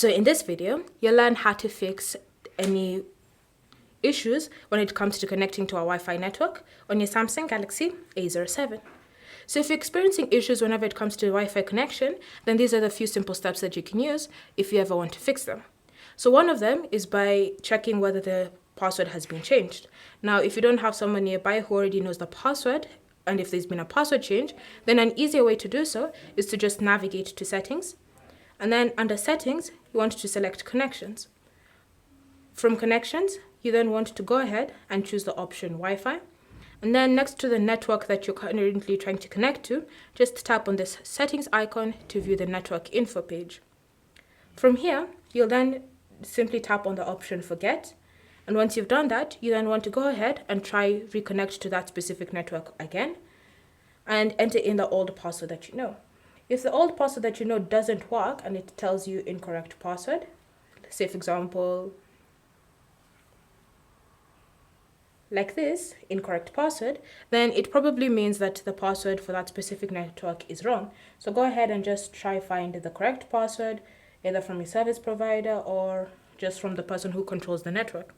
So in this video, you'll learn how to fix any issues when it comes to connecting to a Wi-Fi network on your Samsung Galaxy A07. So if you're experiencing issues whenever it comes to Wi-Fi connection, then these are the few simple steps that you can use if you ever want to fix them. So one of them is by checking whether the password has been changed. Now, if you don't have someone nearby who already knows the password, and if there's been a password change, then an easier way to do so is to just navigate to settings. And then under settings, you want to select connections. From connections, you then want to go ahead and choose the option Wi-Fi. And then next to the network that you're currently trying to connect to, just tap on this settings icon to view the network info page. From here, you'll then simply tap on the option forget. And once you've done that, you then want to go ahead and try reconnect to that specific network again and enter in the old password that you know. If the old password that you know doesn't work and it tells you incorrect password, say for example, like this, incorrect password, then it probably means that the password for that specific network is wrong. So go ahead and just try find the correct password, either from your service provider or just from the person who controls the network.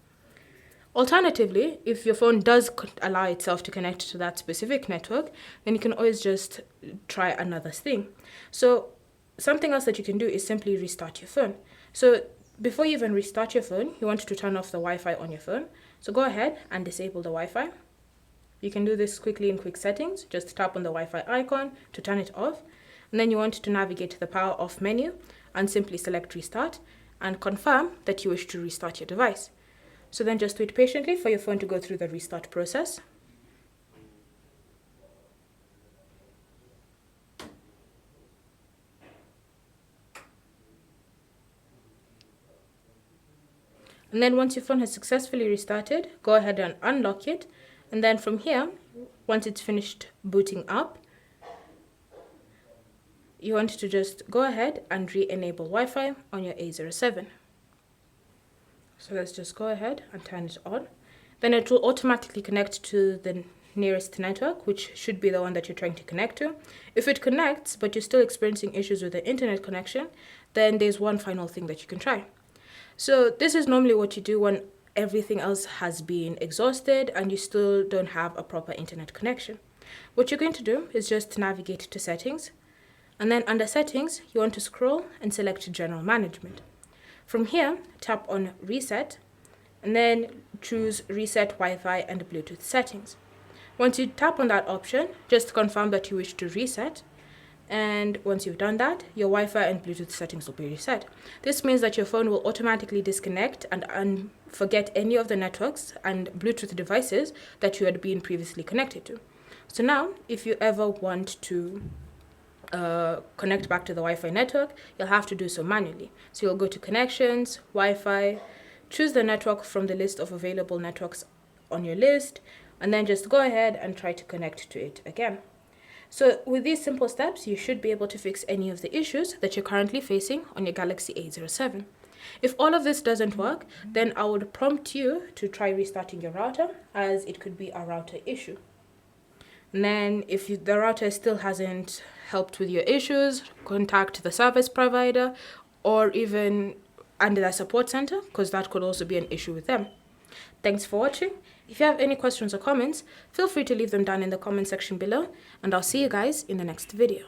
Alternatively, if your phone does allow itself to connect to that specific network, then you can always just try another thing. So something else that you can do is simply restart your phone. So before you even restart your phone, you want to turn off the Wi-Fi on your phone. So go ahead and disable the Wi-Fi. You can do this quickly in quick settings. Just tap on the Wi-Fi icon to turn it off. And then you want to navigate to the power off menu and simply select restart and confirm that you wish to restart your device. So then just wait patiently for your phone to go through the restart process. And then once your phone has successfully restarted, go ahead and unlock it. And then from here, once it's finished booting up, you want to just go ahead and re-enable Wi-Fi on your A07. So let's just go ahead and turn it on. Then it will automatically connect to the nearest network, which should be the one that you're trying to connect to. If it connects, but you're still experiencing issues with the internet connection, then there's one final thing that you can try. So this is normally what you do when everything else has been exhausted and you still don't have a proper internet connection. What you're going to do is just navigate to settings. And then under settings, you want to scroll and select general management. From here, tap on reset and then choose reset Wi-Fi and Bluetooth settings. Once you tap on that option, just confirm that you wish to reset. And once you've done that, your Wi-Fi and Bluetooth settings will be reset. This means that your phone will automatically disconnect and forget any of the networks and Bluetooth devices that you had been previously connected to. So now, if you ever want to connect back to the Wi-Fi network, you'll have to do so manually. So you'll go to connections, Wi-Fi, choose the network from the list of available networks on your list, and then just go ahead and try to connect to it again. So with these simple steps, you should be able to fix any of the issues that you're currently facing on your Galaxy A07. If all of this doesn't work, then I would prompt you to try restarting your router, as it could be a router issue. And then if the router still hasn't helped with your issues, contact the service provider or even under the support center, because that could also be an issue with them. Thanks for watching. If you have any questions or comments, feel free to leave them down in the comment section below, and I'll see you guys in the next video.